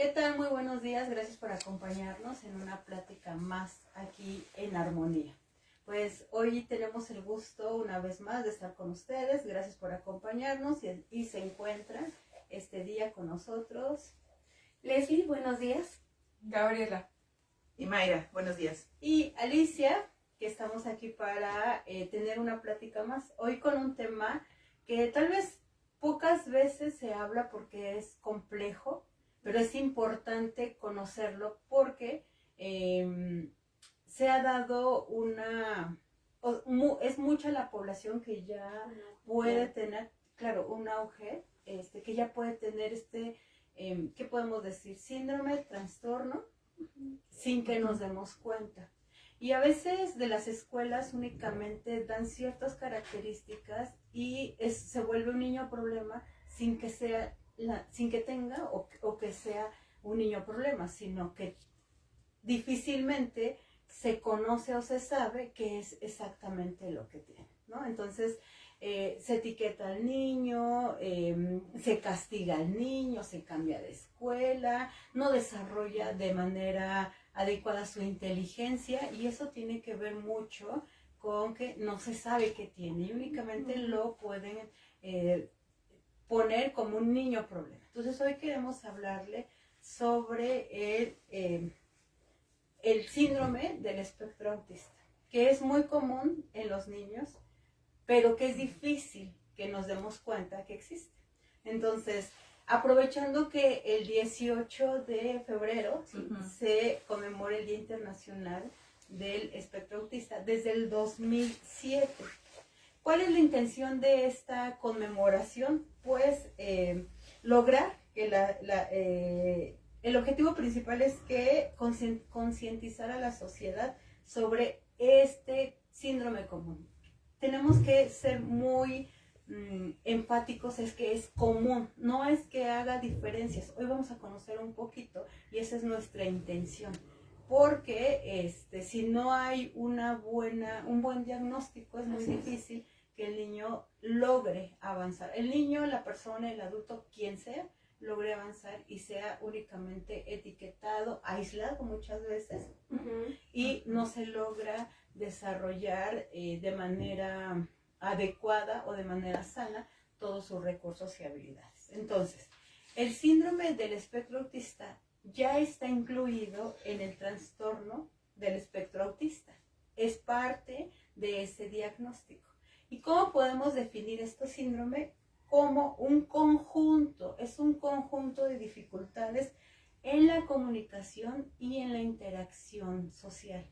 ¿Qué tal? Muy buenos días, gracias por acompañarnos en una plática más aquí en Armonía. Pues hoy tenemos el gusto una vez más de estar con ustedes, gracias por acompañarnos y se encuentran este día con nosotros. Leslie, buenos días. Gabriela. Y Mayra, buenos días. Y Alicia, que estamos aquí para tener una plática más, hoy con un tema que tal vez pocas veces se habla porque es complejo, pero es importante conocerlo porque se ha dado es mucha la población que ya puede tener, claro, un auge, que ya puede tener ¿qué podemos decir? Síndrome, trastorno, sin que nos demos cuenta. Y a veces de las escuelas únicamente dan ciertas características y se vuelve un niño problema sin que tenga o que sea un niño problema, sino que difícilmente se conoce o se sabe qué es exactamente lo que tiene, ¿no? Entonces se etiqueta al niño, se castiga al niño, se cambia de escuela, no desarrolla de manera adecuada su inteligencia y eso tiene que ver mucho con que no se sabe qué tiene y únicamente lo pueden poner como un niño problema. Entonces hoy queremos hablarle sobre el síndrome del espectro autista, que es muy común en los niños, pero que es difícil que nos demos cuenta que existe. Entonces, aprovechando que el 18 de febrero se conmemora el Día Internacional del Espectro Autista desde el 2007. ¿Cuál es la intención de esta conmemoración? Pues lograr que el objetivo principal es que concientizar a la sociedad sobre este síndrome común. Tenemos que ser muy empáticos, es que es común, no es que haga diferencias. Hoy vamos a conocer un poquito y esa es nuestra intención. Porque si no hay un buen diagnóstico, es muy difícil que el niño logre avanzar. El niño, la persona, el adulto, quien sea, logre avanzar y sea únicamente etiquetado, aislado muchas veces, y no se logra desarrollar de manera adecuada o de manera sana todos sus recursos y habilidades. Entonces, el síndrome del espectro autista ya está incluido en el trastorno del espectro autista. Es parte de ese diagnóstico. ¿Y cómo podemos definir este síndrome? Como un conjunto, es un conjunto de dificultades en la comunicación y en la interacción social.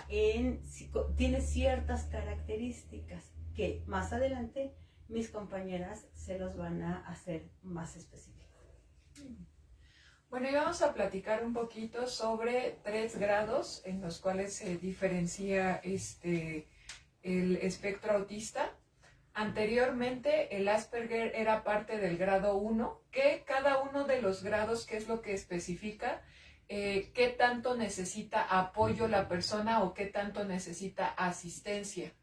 Tiene ciertas características que más adelante mis compañeras se los van a hacer más específicos. Bueno, y vamos a platicar un poquito sobre 3 grados en los cuales se diferencia el espectro autista. Anteriormente el Asperger era parte del grado 1, que cada uno de los grados, ¿qué es lo que especifica? Qué tanto necesita apoyo la persona o qué tanto necesita asistencia.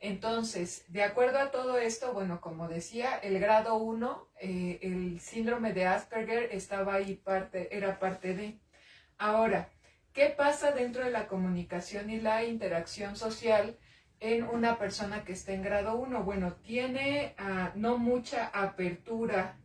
Entonces, de acuerdo a todo esto, bueno, como decía, el grado 1, el síndrome de Asperger estaba ahí era parte de. Ahora, ¿qué pasa dentro de la comunicación y la interacción social en una persona que está en grado 1? Bueno, tiene no mucha apertura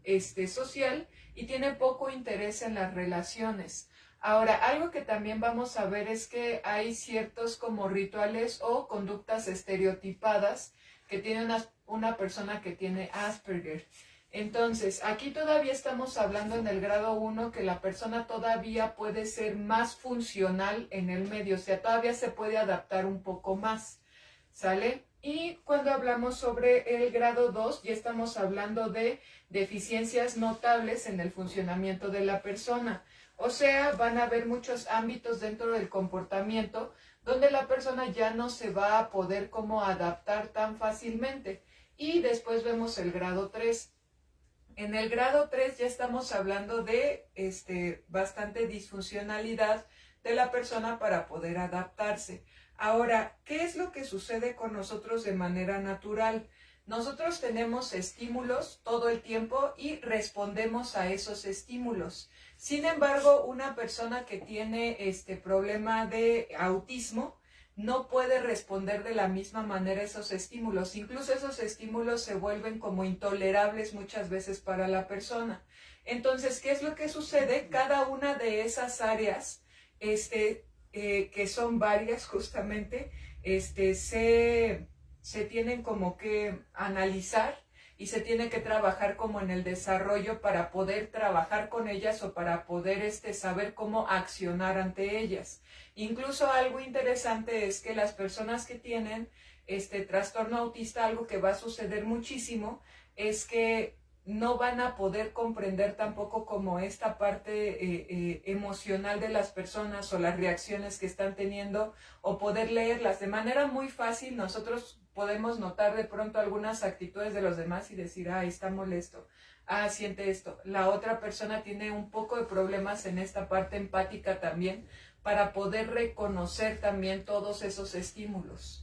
social y tiene poco interés en las relaciones. Ahora, algo que también vamos a ver es que hay ciertos como rituales o conductas estereotipadas que tiene una persona que tiene Asperger. Entonces, aquí todavía estamos hablando en el grado 1 que la persona todavía puede ser más funcional en el medio, o sea, todavía se puede adaptar un poco más, ¿sale? Y cuando hablamos sobre el grado 2, ya estamos hablando de deficiencias notables en el funcionamiento de la persona. O sea, van a haber muchos ámbitos dentro del comportamiento donde la persona ya no se va a poder como adaptar tan fácilmente. Y después vemos el grado 3. En el grado 3 ya estamos hablando de bastante disfuncionalidad de la persona para poder adaptarse. Ahora, ¿qué es lo que sucede con nosotros de manera natural? Nosotros tenemos estímulos todo el tiempo y respondemos a esos estímulos. Sin embargo, una persona que tiene este problema de autismo no puede responder de la misma manera a esos estímulos. Incluso esos estímulos se vuelven como intolerables muchas veces para la persona. Entonces, ¿qué es lo que sucede? Cada una de esas áreas, que son varias justamente, se tienen como que analizar y se tiene que trabajar como en el desarrollo para poder trabajar con ellas o para poder saber cómo accionar ante ellas. Incluso algo interesante es que las personas que tienen trastorno autista, algo que va a suceder muchísimo es que no van a poder comprender tampoco como esta parte emocional de las personas o las reacciones que están teniendo o poder leerlas de manera muy fácil. Nosotros podemos notar de pronto algunas actitudes de los demás y decir, está molesto, siente esto. La otra persona tiene un poco de problemas en esta parte empática también para poder reconocer también todos esos estímulos.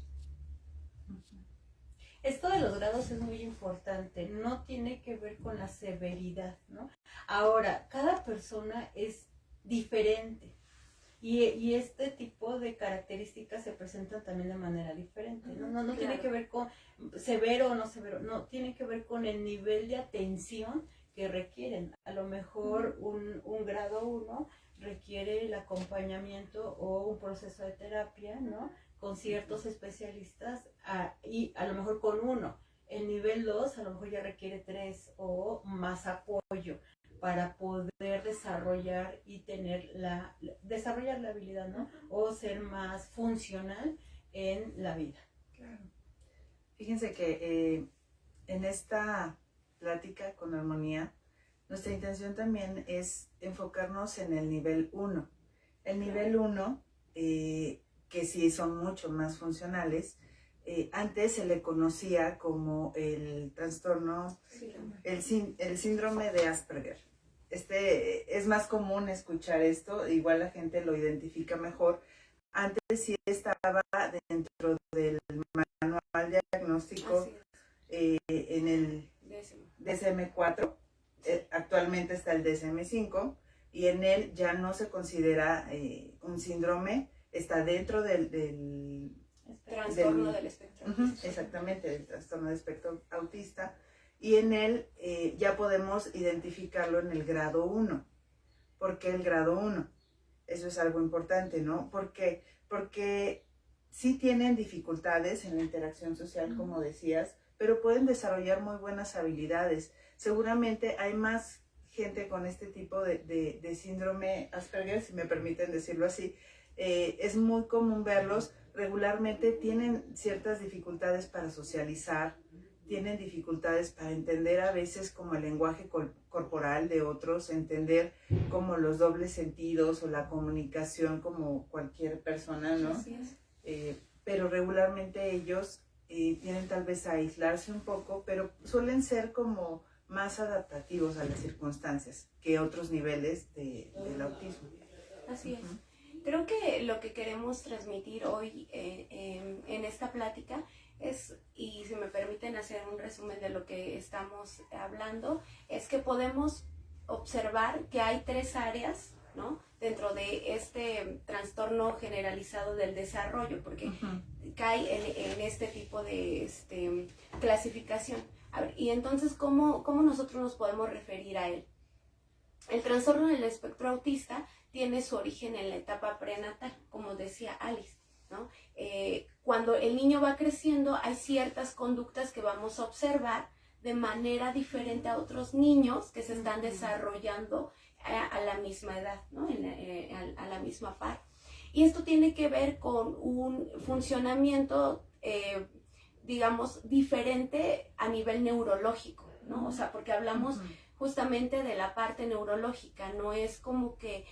Esto de los grados es muy importante, no tiene que ver con la severidad, ¿no? Ahora, cada persona es diferente y este tipo de características se presentan también de manera diferente, ¿no? No claro. Tiene que ver con severo o no severo, no, tiene que ver con el nivel de atención que requieren. A lo mejor un grado 1 requiere el acompañamiento o un proceso de terapia, ¿no? Con ciertos especialistas y a lo mejor con uno. El nivel 2 a lo mejor ya requiere 3 o más apoyo para poder desarrollar y desarrollar la habilidad, ¿no? O ser más funcional en la vida. Claro. Fíjense que en esta plática con armonía, nuestra intención también es enfocarnos en el nivel 1. El nivel 1, que sí son mucho más funcionales, antes se le conocía como el trastorno, el síndrome de Asperger. Es más común escuchar esto, igual la gente lo identifica mejor. Antes sí estaba dentro del manual diagnóstico en el DSM-4, actualmente está el DSM-5, y en él ya no se considera un síndrome, está dentro del trastorno del espectro autista. Exactamente, del trastorno del espectro autista, y en él ya podemos identificarlo en el grado 1. ¿Por qué el grado 1? Eso es algo importante, ¿no? ¿Por qué? Porque sí tienen dificultades en la interacción social, como decías, pero pueden desarrollar muy buenas habilidades. Seguramente hay más gente con este tipo de síndrome Asperger, si me permiten decirlo así. Es muy común verlos, regularmente tienen ciertas dificultades para socializar, tienen dificultades para entender a veces como el lenguaje corporal de otros, entender como los dobles sentidos o la comunicación como cualquier persona, ¿no? Así es. Pero regularmente ellos tienen tal vez a aislarse un poco, pero suelen ser como más adaptativos a las circunstancias que otros niveles del autismo. Así es. Creo que lo que queremos transmitir hoy en esta plática es, y si me permiten hacer un resumen de lo que estamos hablando, es que podemos observar que hay 3 áreas, ¿no?, dentro de este trastorno generalizado del desarrollo, porque cae en este tipo de clasificación. A ver, y entonces, ¿cómo nosotros nos podemos referir a él? El trastorno del espectro autista tiene su origen en la etapa prenatal, como decía Alice, ¿no? Cuando el niño va creciendo, hay ciertas conductas que vamos a observar de manera diferente a otros niños que se están desarrollando a la misma edad, ¿no? A la misma par. Y esto tiene que ver con un funcionamiento, digamos, diferente a nivel neurológico, ¿no? O sea, porque hablamos justamente de la parte neurológica, no es como que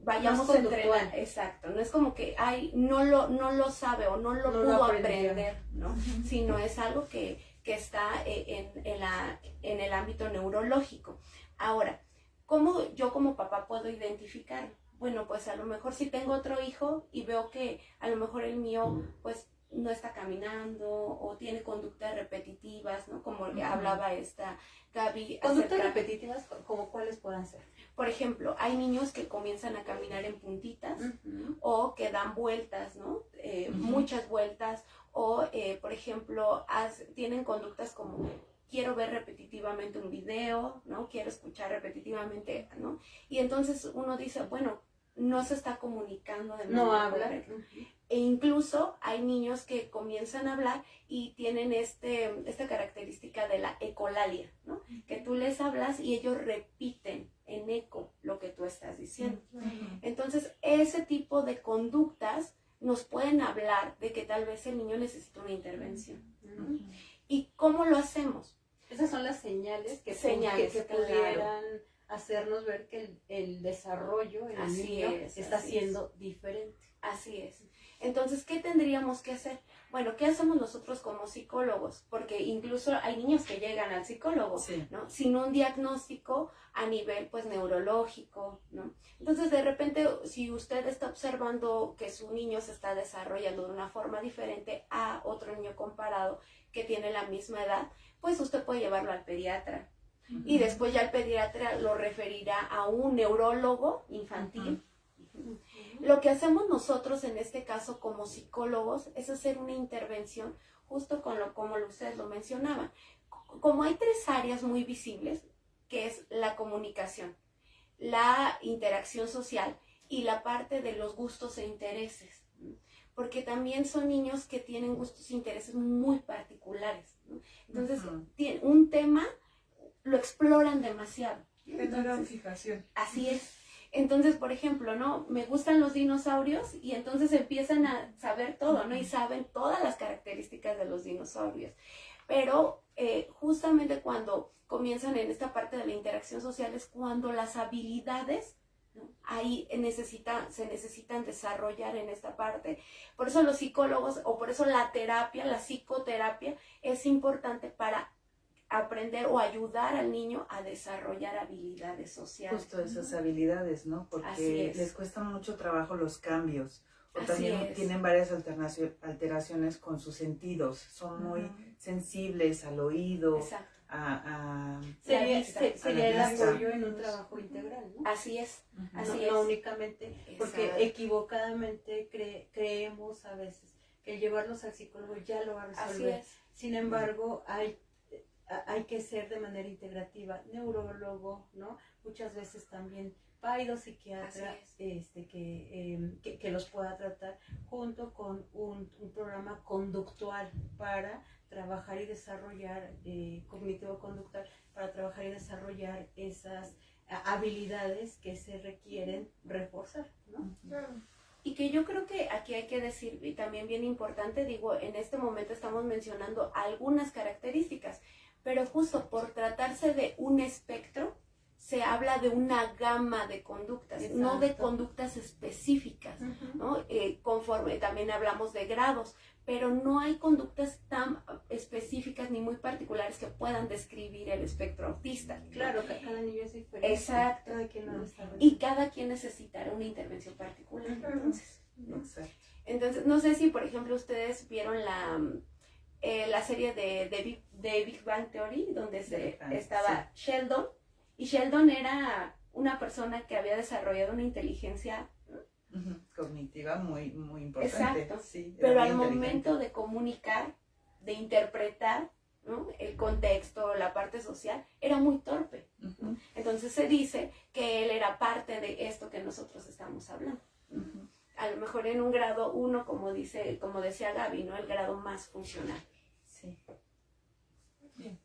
vayamos a entrenar, exacto, no es como que no lo sabe o no lo pudo aprender, ¿no? Sino es algo que está en el ámbito neurológico. Ahora, ¿cómo yo como papá puedo identificarlo? Bueno, pues a lo mejor si tengo otro hijo y veo que a lo mejor el mío pues no está caminando o tiene conductas repetitivas, ¿no? Como hablaba esta Gaby. Conductas repetitivas, como cuáles puedan ser. Por ejemplo, hay niños que comienzan a caminar en puntitas o que dan vueltas, ¿no? Muchas vueltas o, por ejemplo, tienen conductas como quiero ver repetitivamente un video, ¿no? Quiero escuchar repetitivamente, ¿no? Y entonces uno dice, bueno, no se está comunicando de manera No habla. correcta. E incluso hay niños que comienzan a hablar y tienen esta característica de la ecolalia, ¿no? Que tú les hablas y ellos repiten en eco lo que tú estás diciendo. Entonces, ese tipo de conductas nos pueden hablar de que tal vez el niño necesita una intervención. ¿Y cómo lo hacemos? Esas son las señales que Claro. pudieran hacernos ver que el desarrollo en el niño está siendo diferente. Así es. Entonces, ¿qué tendríamos que hacer? Bueno, ¿qué hacemos nosotros como psicólogos? Porque incluso hay niños que llegan al psicólogo, ¿no? Sin un diagnóstico a nivel, pues, neurológico, ¿no? Entonces, de repente, si usted está observando que su niño se está desarrollando de una forma diferente a otro niño comparado que tiene la misma edad, pues usted puede llevarlo al pediatra. Y después ya el pediatra lo referirá a un neurólogo infantil. Lo que hacemos nosotros en este caso como psicólogos es hacer una intervención justo como ustedes lo mencionaban. Como hay 3 áreas muy visibles, que es la comunicación, la interacción social y la parte de los gustos e intereses, porque también son niños que tienen gustos e intereses muy particulares, ¿no? Entonces, un tema lo exploran demasiado. Generan fijación. Así es. Entonces, por ejemplo, ¿no? Me gustan los dinosaurios y entonces empiezan a saber todo, ¿no? Y saben todas las características de los dinosaurios. Pero justamente cuando comienzan en esta parte de la interacción social es cuando las habilidades, ¿no? Ahí se necesitan desarrollar en esta parte. Por eso los psicólogos, o por eso la terapia, la psicoterapia, es importante para aprender o ayudar al niño a desarrollar habilidades sociales. Justo esas habilidades, ¿no? Porque les cuesta mucho trabajo los cambios. O también tienen varias alteraciones con sus sentidos. Son muy sensibles al oído, sería el apoyo en un trabajo integral, ¿no? Así es. No únicamente, porque equivocadamente creemos a veces que el llevarlos al psicólogo ya lo va a resolver. Así es. Sin embargo, hay que ser de manera integrativa, neurólogo, ¿no? Muchas veces también psiquiatra, que los pueda tratar junto con un programa conductual para trabajar y desarrollar, cognitivo-conductual, para trabajar y desarrollar esas habilidades que se requieren reforzar, ¿no? Y que yo creo que aquí hay que decir, y también bien importante, digo, en este momento estamos mencionando algunas características, pero justo por tratarse de un espectro, se habla de una gama de conductas, no de conductas específicas, ¿no? Conforme también hablamos de grados, pero no hay conductas tan específicas ni muy particulares que puedan describir el espectro autista. Claro, cada niño es diferente. Exacto. Cada quien lo desarrolla. Y cada quien necesitará una intervención particular. Entonces, ¿no? Entonces, no sé si, por ejemplo, ustedes vieron la serie de Big Bang Theory, donde estaba Sheldon, y Sheldon era una persona que había desarrollado una inteligencia cognitiva muy, muy importante. Exacto. Sí, pero al momento de comunicar, de interpretar, ¿no? El contexto, la parte social, era muy torpe, ¿no? Entonces se dice que él era parte de esto que nosotros estamos hablando. A lo mejor en un grado 1, como decía Gaby, ¿no? El grado más funcional. Sí. Bien.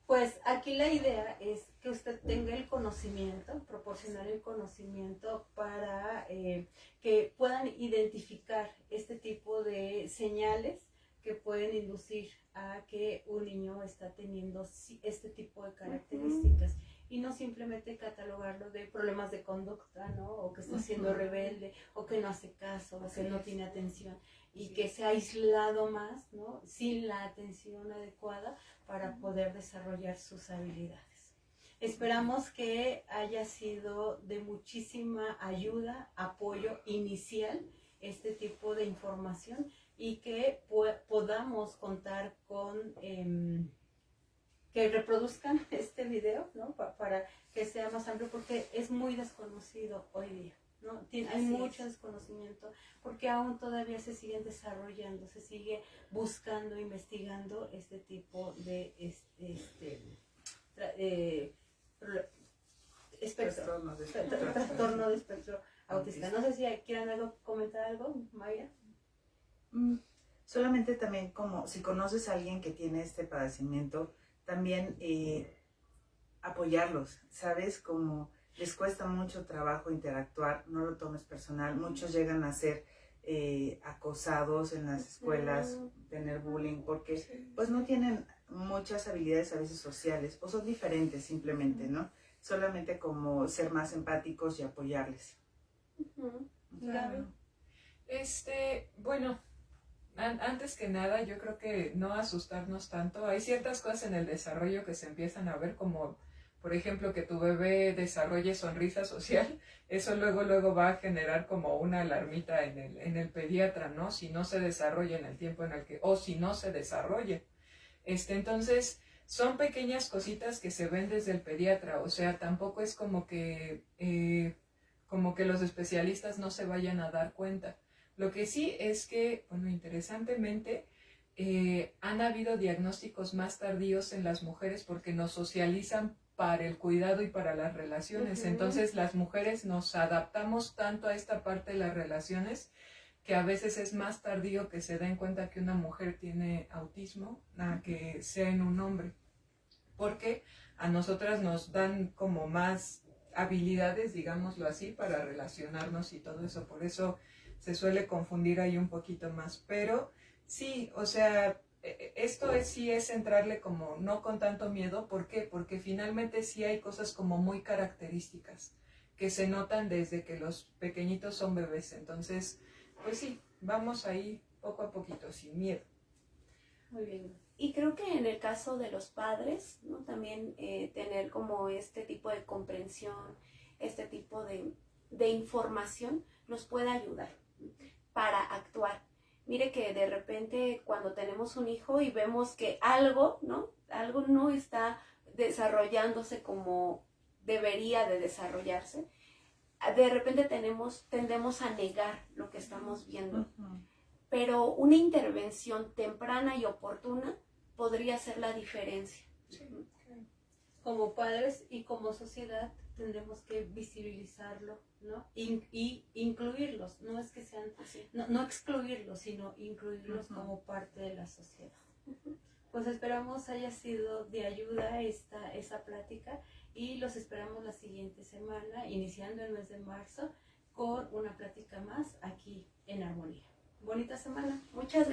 Pues aquí la idea es que usted tenga el conocimiento, proporcionar el conocimiento para que puedan identificar este tipo de señales que pueden inducir a que un niño está teniendo este tipo de características y no simplemente catalogarlo de problemas de conducta, ¿no? O que está siendo rebelde, o que no hace caso, o que no tiene atención y que se ha aislado más, ¿no? Sin la atención adecuada para poder desarrollar sus habilidades. Esperamos que haya sido de muchísima ayuda, apoyo inicial este tipo de información y que podamos contar con que reproduzcan este video, ¿no? Para que sea más amplio, porque es muy desconocido hoy día, ¿no? Hay mucho desconocimiento, porque aún todavía se siguen desarrollando, se sigue buscando, investigando este tipo de trastorno de espectro autista. No sé si quieran comentar algo, Maya. Solamente también, como si conoces a alguien que tiene este padecimiento, también apoyarlos, ¿sabes? Como les cuesta mucho trabajo interactuar, no lo tomes personal. Muchos llegan a ser acosados en las escuelas, tener bullying, porque pues no tienen muchas habilidades a veces sociales, o son diferentes simplemente, ¿no? Solamente como ser más empáticos y apoyarles. Claro. Bueno, antes que nada, yo creo que no asustarnos tanto. Hay ciertas cosas en el desarrollo que se empiezan a ver, como por ejemplo que tu bebé desarrolle sonrisa social. Eso luego va a generar como una alarmita en el pediatra, ¿no? Si no se desarrolla en el tiempo en el que, o si no se desarrolla. Entonces, son pequeñas cositas que se ven desde el pediatra, o sea, tampoco es como que los especialistas no se vayan a dar cuenta. Lo que sí es que, bueno, interesantemente, han habido diagnósticos más tardíos en las mujeres porque nos socializan para el cuidado y para las relaciones. Entonces, las mujeres nos adaptamos tanto a esta parte de las relaciones que a veces es más tardío que se den cuenta que una mujer tiene autismo a que sea en un hombre. Porque a nosotras nos dan como más habilidades, digámoslo así, para relacionarnos y todo eso. Por eso se suele confundir ahí un poquito más. Pero sí, o sea, esto sí es entrarle como no con tanto miedo. ¿Por qué? Porque finalmente sí hay cosas como muy características que se notan desde que los pequeñitos son bebés. Entonces, pues sí, vamos ahí poco a poquito, sin miedo. Muy bien. Y creo que en el caso de los padres, ¿no? También tener como este tipo de comprensión, este tipo de información nos puede ayudar para actuar. Mire que de repente cuando tenemos un hijo y vemos que algo no está desarrollándose como debería de desarrollarse, de repente tendemos a negar lo que estamos viendo. Pero una intervención temprana y oportuna podría hacer la diferencia. Como padres y como sociedad tendremos que visibilizarlo, ¿no? Y incluirlos, no es que sean, no excluirlos, sino incluirlos como parte de la sociedad. Pues esperamos haya sido de ayuda esa plática y los esperamos la siguiente semana, iniciando el mes de marzo, con una plática más aquí en Armonía. Bonita semana. Muchas gracias.